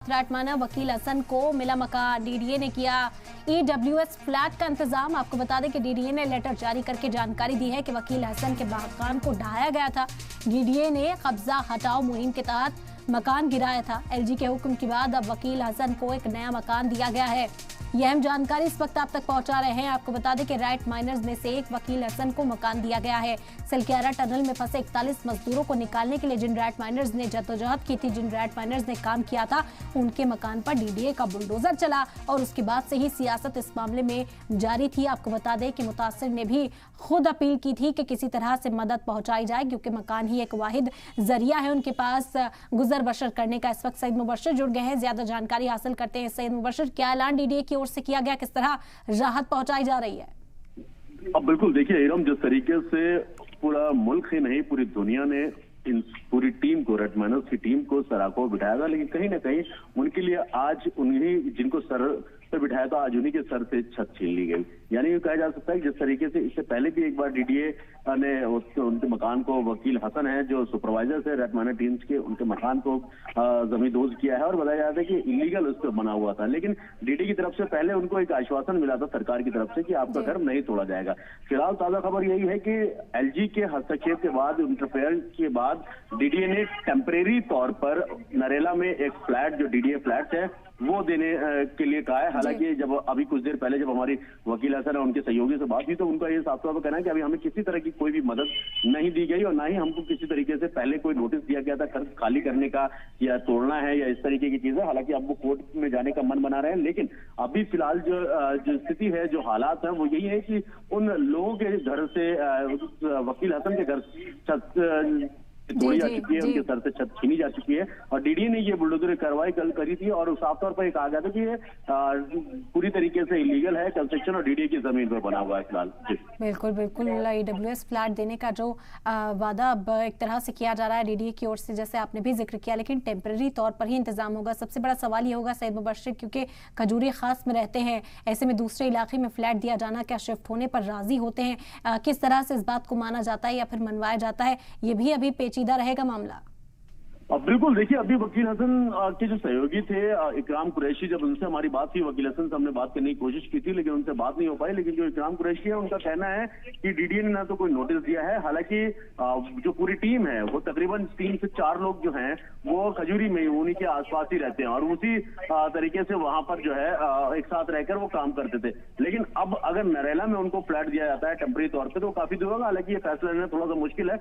Flat माना वकील हसन को मिला मकान। डीडीए ने किया ईडब्ल्यूएस फ्लैट का इंतजाम। आपको बता दें कि डीडीए ने लेटर जारी करके जानकारी दी है कि वकील हसन के मकान को ढाया गया था। डीडीए ने कब्जा हटाओ मुहिम के तहत मकान गिराया था। एलजी के हुक्म के बाद अब वकील हसन को एक नया मकान दिया गया है। यह अहम जानकारी इस वक्त आप तक पहुंचा रहे हैं। आपको बता दें कि राइट माइनर्स में से एक वकील हसन को मकान दिया गया है। सिलक्यारा टनल में फंसे 41 मजदूरों को निकालने के लिए जिन राइट माइनर्स ने जद्दोजहद की थी, जिन राइट माइनर्स ने काम किया था, उनके मकान पर डीडीए का बुलडोजर चला और उसके बाद से ही सियासत इस मामले में जारी थी। आपको बता दें कि मुतासिर ने भी खुद अपील की थी कि किसी तरह से मदद पहुंचाई जाए, क्योंकि मकान ही एक वाहिद जरिया है उनके पास गुजर बसर करने का। इस वक्त सईद मुबशर जुड़ गए हैं, ज्यादा जानकारी हासिल करते हैं। सईद मुबशर, क्या ऐलान डीडीए की ओर से किया गया, किस तरह राहत पहुंचाई जा रही है? अब बिल्कुल देखिए इरम, जिस तरीके से पूरा मुल्क ही नहीं पूरी दुनिया ने इन पूरी टीम को, रेड माइनर्स की टीम को सराखों बिठाया था, लेकिन कहीं ना कहीं उनके लिए आज उन्हीं जिनको सर पे बिठाया था, आज उन्हीं के सर से छत छीन ली गई। यानी ये कहा जा सकता है जिस तरीके से इससे पहले भी एक बार डीडीए ने उनके मकान को, वकील हसन है जो सुपरवाइजर थे रेड माइनर टीम्स के, उनके मकान को जमींदोज किया है और बताया जाता है कि इलीगल उस पर बना हुआ था। लेकिन डीडीए की तरफ से पहले उनको एक आश्वासन मिला था सरकार की तरफ से कि आपका घर नहीं तोड़ा जाएगा। फिलहाल ताजा खबर यही है कि एलजी के हस्तक्षेप के बाद, इंटरफेयर के बाद डीडीए ने टेम्परेरी तौर पर नरेला में एक फ्लैट, जो डीडीए फ्लैट है, वो देने के लिए कहा है। हालांकि जब अभी कुछ देर पहले जब हमारी वकील हसन और उनके सहयोगी से बात हुई तो उनका ये साफ तौर पर कहना है कि अभी हमें किसी तरह की कोई भी मदद नहीं दी गई और ना ही हमको किसी तरीके से पहले कोई नोटिस दिया गया था घर खाली करने का या तोड़ना है या इस तरीके की चीजें। हालांकि अब वो कोर्ट में जाने का मन बना रहे हैं, लेकिन अभी फिलहाल जो स्थिति है, जो हालात है, वो यही है कि उन लोगों के घर से, वकील हसन के घर तोड़ी जा चुकी है, उनके सर से छत छीनी जा चुकी है और डीडीए ने ये बुलडोजर कार्रवाई कल करी थी और साफ तौर पर ये कहा गया था कि ये पूरी तरीके से इलीगल है, कंस्ट्रक्शन और डीडीए की जमीन पर बना हुआ है फिलहाल। बिल्कुल बिल्कुल, ईडब्ल्यूएस फ्लैट देने का जो वादा अब एक तरह से किया जा रहा है डीडीए की ओर से, जैसे आपने भी जिक्र किया, लेकिन टेम्पररी तौर पर ही इंतजाम होगा। सबसे बड़ा सवाल ये होगा सईद मुबशर, क्योंकि खजूरी खास में रहते हैं, ऐसे में दूसरे इलाके में फ्लैट दिया जाना, क्या शिफ्ट होने पर राजी होते हैं? किस तरह से इस बात को माना जाता है या फिर मनवाया जाता है, ये भी अभी पेचीदा रहेगा मामला। अब बिल्कुल देखिए, अभी वकील हसन के जो सहयोगी थे इकराम कुरैशी, जब उनसे हमारी बात हुई, वकील हसन से हमने बात करने की कोशिश की थी लेकिन उनसे बात नहीं हो पाई। लेकिन जो इकराम कुरैशी है, उनका कहना है कि डीडीए ने ना तो कोई नोटिस दिया है, हालांकि जो पूरी टीम है वो तकरीबन 3 से 4 लोग जो हैं वो खजूरी में उन्हीं के आसपास ही रहते हैं और उसी तरीके से वहां पर जो है एक साथ रहकर वो काम करते थे। लेकिन अब अगर नरेला में उनको फ्लैट दिया जाता है टेम्परेरी तौर पर तो काफी दूर होगा। हालांकि ये फैसला लेना थोड़ा सा मुश्किल है।